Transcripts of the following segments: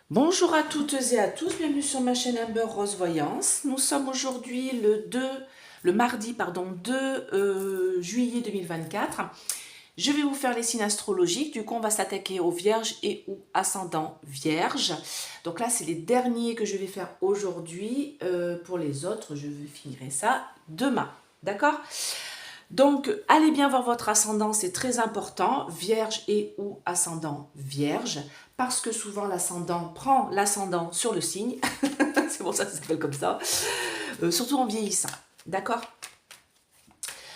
Bonjour à toutes et à tous, bienvenue sur ma chaîne Amber Rose Voyance. Nous sommes aujourd'hui le mardi 2 juillet 2024. Je vais vous faire les signes astrologiques, du coup on va s'attaquer aux vierges et aux ascendants vierges. Donc là c'est les derniers que je vais faire aujourd'hui, pour les autres je finirai ça demain, d'accord? Donc, allez bien voir votre ascendant, c'est très important, vierge et ou ascendant vierge, parce que souvent l'ascendant prend l'ascendant sur le signe, c'est pour ça que ça s'appelle comme ça, surtout en vieillissant, d'accord?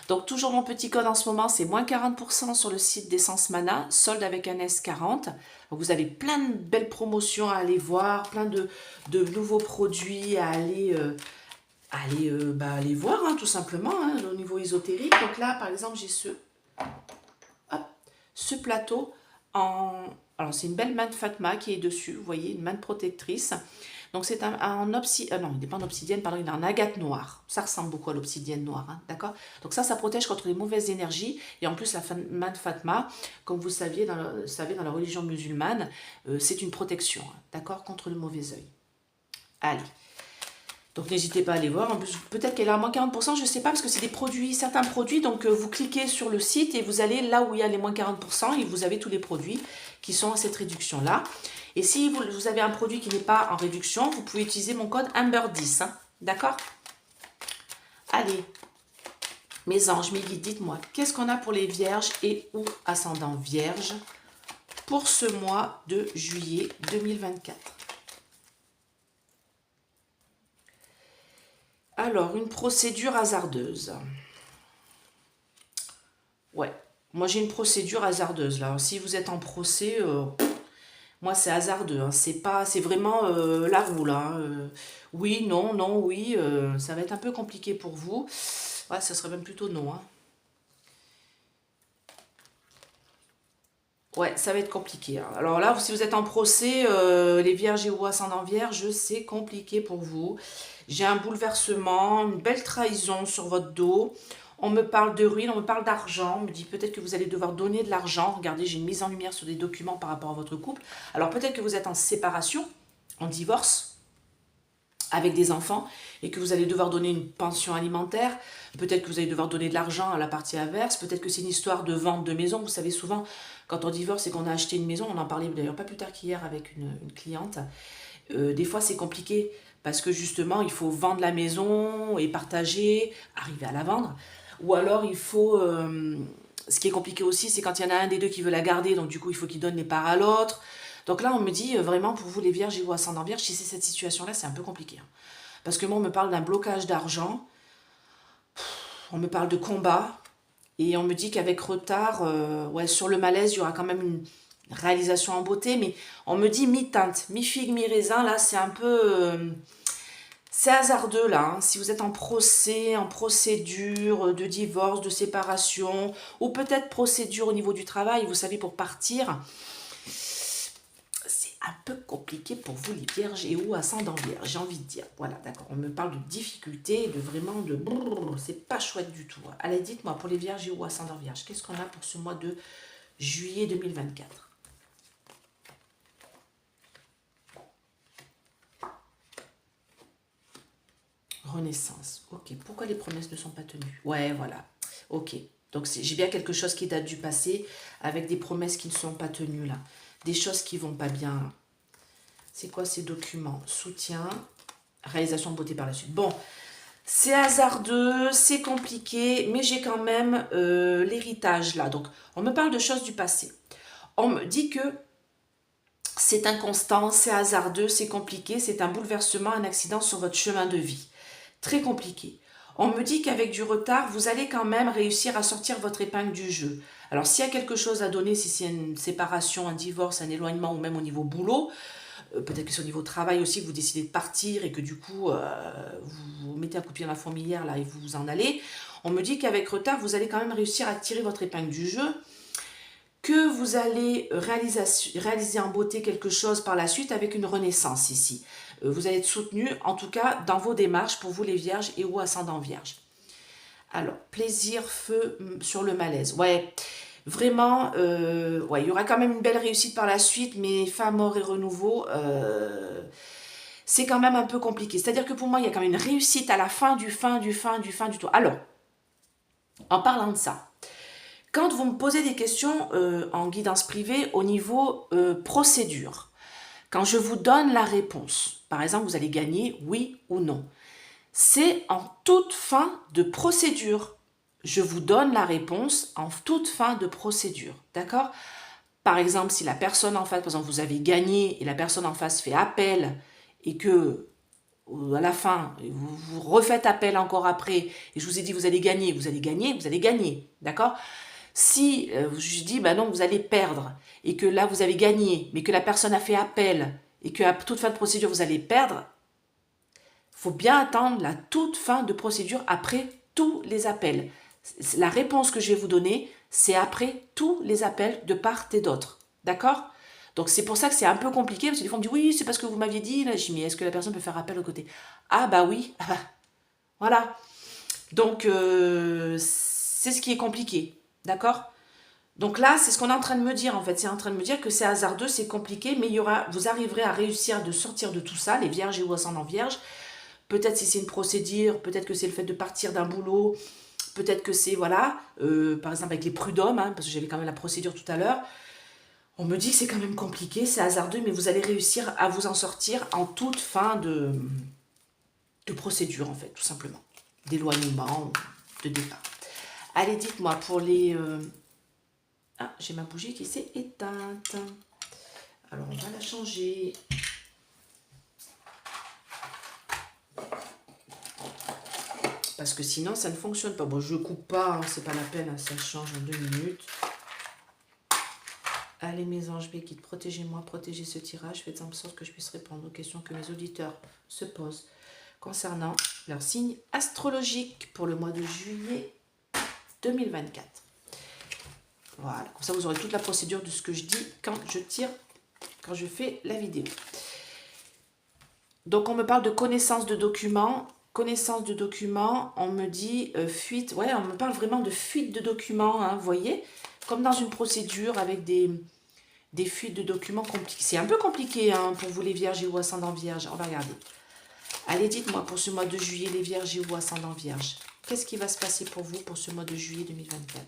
Donc, toujours mon petit code en ce moment, c'est moins 40% sur le site d'Essence Mana, solde avec un S40. Donc, vous avez plein de belles promotions à aller voir, plein de nouveaux produits à aller voir, hein, tout simplement, hein, au niveau ésotérique. Donc là, par exemple, j'ai ce plateau en... Alors, c'est une belle manne Fatma qui est dessus, vous voyez, une manne protectrice. Donc, c'est un obsidienne, non, il n'est pas en obsidienne, pardon, il est en agate noire. Ça ressemble beaucoup à l'obsidienne noire, hein, d'accord? Donc ça protège contre les mauvaises énergies. Et en plus, la manne Fatma, comme vous saviez, dans la religion musulmane, c'est une protection, hein, d'accord, contre le mauvais œil. Allez. Donc n'hésitez pas à aller voir. En plus, peut-être qu'elle est à moins 40%, je ne sais pas, parce que c'est des produits, certains produits. Donc vous cliquez sur le site et vous allez là où il y a les moins 40% et vous avez tous les produits qui sont à cette réduction-là. Et si vous avez un produit qui n'est pas en réduction, vous pouvez utiliser mon code Amber10. Hein, d'accord? Allez, mes anges, mes guides, dites-moi, qu'est-ce qu'on a pour les vierges et ou ascendants vierges pour ce mois de juillet 2024? Alors, une procédure hasardeuse. Ouais, moi j'ai une procédure hasardeuse là. Si vous êtes en procès, moi c'est hasardeux, hein. C'est vraiment la roue là, hein. Oui, non, non, oui, ça va être un peu compliqué pour vous. Ouais, ça serait même plutôt non, hein. Ouais, ça va être compliqué, hein. Alors là, si vous êtes en procès, les vierges et ou ascendant vierge, c'est compliqué pour vous. J'ai un bouleversement, une belle trahison sur votre dos. On me parle de ruine, on me parle d'argent. On me dit peut-être que vous allez devoir donner de l'argent. Regardez, j'ai une mise en lumière sur des documents par rapport à votre couple. Alors peut-être que vous êtes en séparation, en divorce, avec des enfants, et que vous allez devoir donner une pension alimentaire. Peut-être que vous allez devoir donner de l'argent à la partie inverse. Peut-être que c'est une histoire de vente de maison. Vous savez, souvent, quand on divorce et qu'on a acheté une maison, on en parlait d'ailleurs pas plus tard qu'hier avec une cliente, des fois c'est compliqué parce que justement il faut vendre la maison et partager, arriver à la vendre. Ou alors il faut... ce qui est compliqué aussi, c'est quand il y en a un des deux qui veut la garder, donc du coup il faut qu'il donne les parts à l'autre. Donc là on me dit vraiment pour vous les vierges et vous ascendant vierge, si c'est cette situation-là, c'est un peu compliqué, hein. Parce que moi on me parle d'un blocage d'argent, on me parle de combat, et on me dit qu'avec retard, ouais, sur le malaise, il y aura quand même une réalisation en beauté, mais on me dit mi-teinte, mi-figue, mi-raisin, là, c'est un peu... c'est hasardeux, là, hein. Si vous êtes en procès, en procédure de divorce, de séparation, ou peut-être procédure au niveau du travail, vous savez, pour partir, c'est un peu compliqué pour vous, les vierges et ou ascendant vierge, j'ai envie de dire. Voilà, d'accord, on me parle de difficultés, de vraiment de... C'est pas chouette du tout. Allez, dites-moi, pour les vierges et ou ascendant vierge, qu'est-ce qu'on a pour ce mois de juillet 2024? Renaissance, ok. Pourquoi les promesses ne sont pas tenues? Ouais, voilà, ok. Donc j'ai bien quelque chose qui date du passé, avec des promesses qui ne sont pas tenues, là. Des choses qui vont pas bien. C'est quoi ces documents? Soutien, réalisation de beauté par la suite. Bon, c'est hasardeux, c'est compliqué, mais j'ai quand même l'héritage là. Donc, on me parle de choses du passé. On me dit que c'est inconstant, c'est hasardeux, c'est compliqué, c'est un bouleversement, un accident sur votre chemin de vie. Très compliqué. On me dit qu'avec du retard, vous allez quand même réussir à sortir votre épingle du jeu. Alors, s'il y a quelque chose à donner, si c'est une séparation, un divorce, un éloignement ou même au niveau boulot, peut-être que c'est au niveau travail aussi que vous décidez de partir et que du coup, vous mettez un coup de pied dans la fourmilière là et vous vous en allez. On me dit qu'avec retard, vous allez quand même réussir à tirer votre épingle du jeu, que vous allez réaliser en beauté quelque chose par la suite avec une renaissance ici. Vous allez être soutenu, en tout cas, dans vos démarches pour vous les vierges et ou ascendant vierge. Alors, plaisir, feu sur le malaise. Ouais, Vraiment, ouais, il y aura quand même une belle réussite par la suite, mais fin, mort et renouveau, c'est quand même un peu compliqué. C'est-à-dire que pour moi, il y a quand même une réussite à la fin du tout. Alors, en parlant de ça, quand vous me posez des questions en guidance privée au niveau procédure, quand je vous donne la réponse, par exemple, vous allez gagner oui ou non. C'est en toute fin de procédure. Je vous donne la réponse en toute fin de procédure. D'accord? Par exemple, si la personne en face, par exemple, vous avez gagné et la personne en face fait appel et que à la fin, vous refaites appel encore après et je vous ai dit vous allez gagner, vous allez gagner, vous allez gagner. D'accord? Si je dis bah non, vous allez perdre et que là vous avez gagné, mais que la personne a fait appel et qu'à toute fin de procédure vous allez perdre, faut bien attendre la toute fin de procédure après tous les appels. La réponse que je vais vous donner, c'est après tous les appels de part et d'autre. D'accord? Donc c'est pour ça que c'est un peu compliqué, parce que des fois on me dit oui, c'est parce que vous m'aviez dit, là, je dis mais est-ce que la personne peut faire appel au côté? Ah bah oui, ah bah, voilà. Donc c'est ce qui est compliqué. D'accord? Donc là, c'est ce qu'on est en train de me dire en fait. C'est en train de me dire que c'est hasardeux, c'est compliqué, mais il y aura, vous arriverez à réussir de sortir de tout ça, les vierges et ou ascendants vierges. Peut-être si c'est une procédure, peut-être que c'est le fait de partir d'un boulot, peut-être que c'est, voilà, par exemple avec les prud'hommes, hein, parce que j'avais quand même la procédure tout à l'heure. On me dit que c'est quand même compliqué, c'est hasardeux, mais vous allez réussir à vous en sortir en toute fin de procédure, en fait, tout simplement. D'éloignement, de départ. Allez, dites-moi, pour les... Ah, j'ai ma bougie qui s'est éteinte. Alors, on va la changer. Parce que sinon, ça ne fonctionne pas. Bon, je ne coupe pas, hein, c'est pas la peine, hein, ça change en 2 minutes. Allez, mes anges béguides, protégez-moi, protégez ce tirage. Faites en sorte que je puisse répondre aux questions que mes auditeurs se posent concernant leur signe astrologique pour le mois de juillet 2024. Voilà, comme ça vous aurez toute la procédure de ce que je dis quand je tire, quand je fais la vidéo. Donc on me parle de connaissance de documents. Connaissance de documents, on me dit fuite, ouais, on me parle vraiment de fuite de documents, hein, vous voyez, comme dans une procédure avec des fuites de documents compliquées. C'est un peu compliqué hein, pour vous les vierges et ou ascendants vierges. On va regarder. Allez, dites-moi pour ce mois de juillet, les vierges et ou ascendants vierges. Qu'est-ce qui va se passer pour vous pour ce mois de juillet 2024?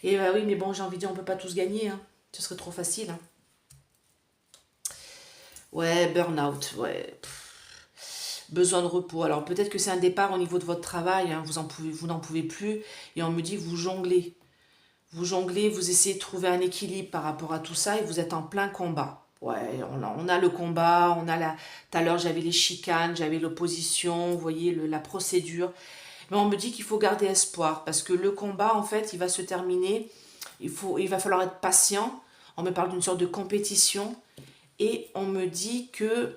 Et oui, mais bon, j'ai envie de dire, on ne peut pas tous gagner. Hein. Ce serait trop facile. Hein. Ouais, burn-out, ouais. Besoin de repos. Alors peut-être que c'est un départ au niveau de votre travail. Hein. Vous n'en pouvez plus. Et on me dit, vous jonglez. Vous jonglez, vous essayez de trouver un équilibre par rapport à tout ça et vous êtes en plein combat. Ouais, on a le combat, on a la... Tout à l'heure, j'avais les chicanes, j'avais l'opposition, vous voyez, la procédure. Mais on me dit qu'il faut garder espoir parce que le combat, en fait, il va se terminer. Il va falloir être patient. On me parle d'une sorte de compétition. Et on me dit que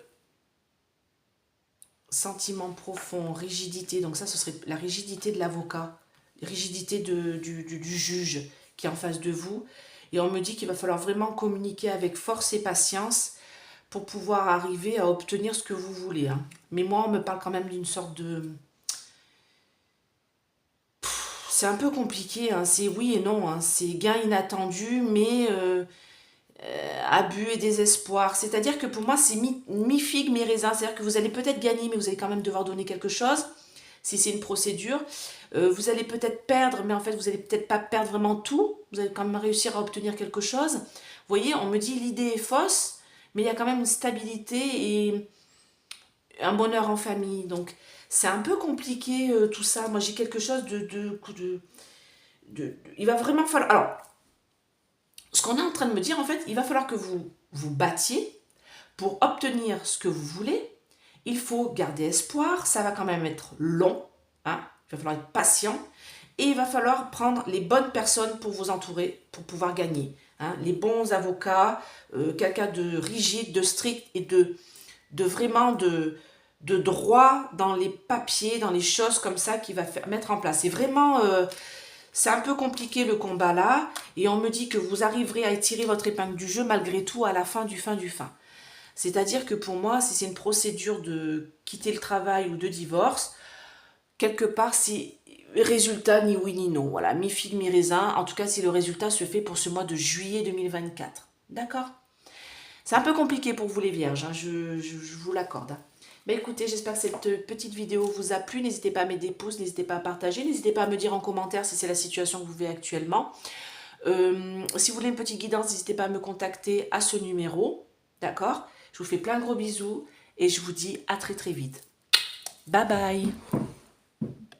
sentiment profond, rigidité, donc ça, ce serait la rigidité de l'avocat, rigidité du juge qui est en face de vous. Et on me dit qu'il va falloir vraiment communiquer avec force et patience pour pouvoir arriver à obtenir ce que vous voulez. Hein. Mais moi, on me parle quand même d'une sorte de... C'est un peu compliqué, hein. C'est oui et non. Hein. C'est gain inattendu, mais abus et désespoir. C'est-à-dire que pour moi, c'est mi-figue, mi-raisin. C'est-à-dire que vous allez peut-être gagner, mais vous allez quand même devoir donner quelque chose. Si c'est une procédure, vous allez peut-être perdre, mais en fait, vous allez peut-être pas perdre vraiment tout. Vous allez quand même réussir à obtenir quelque chose. Vous voyez, on me dit l'idée est fausse, mais il y a quand même une stabilité et un bonheur en famille. Donc, c'est un peu compliqué tout ça. Moi, j'ai quelque chose il va vraiment falloir... Alors, ce qu'on est en train de me dire, en fait, il va falloir que vous vous battiez pour obtenir ce que vous voulez. Il faut garder espoir, ça va quand même être long, hein, il va falloir être patient, et il va falloir prendre les bonnes personnes pour vous entourer, pour pouvoir gagner. Hein, les bons avocats, quelqu'un de rigide, de strict, et de vraiment de droit dans les papiers, dans les choses comme ça qu'il va mettre en place. C'est vraiment... c'est un peu compliqué le combat là, et on me dit que vous arriverez à étirer votre épingle du jeu malgré tout à la fin du fin du fin. C'est-à-dire que pour moi, si c'est une procédure de quitter le travail ou de divorce, quelque part, résultat ni oui ni non. Voilà, mi-figue, mi-raisin. En tout cas, si le résultat se fait pour ce mois de juillet 2024. D'accord? C'est un peu compliqué pour vous les vierges, hein, je vous l'accorde. Hein. Mais écoutez, j'espère que cette petite vidéo vous a plu. N'hésitez pas à mettre des pouces, n'hésitez pas à partager, n'hésitez pas à me dire en commentaire si c'est la situation que vous vivez actuellement. Si vous voulez une petite guidance, n'hésitez pas à me contacter à ce numéro. D'accord? Je vous fais plein de gros bisous et je vous dis à très très vite. Bye bye!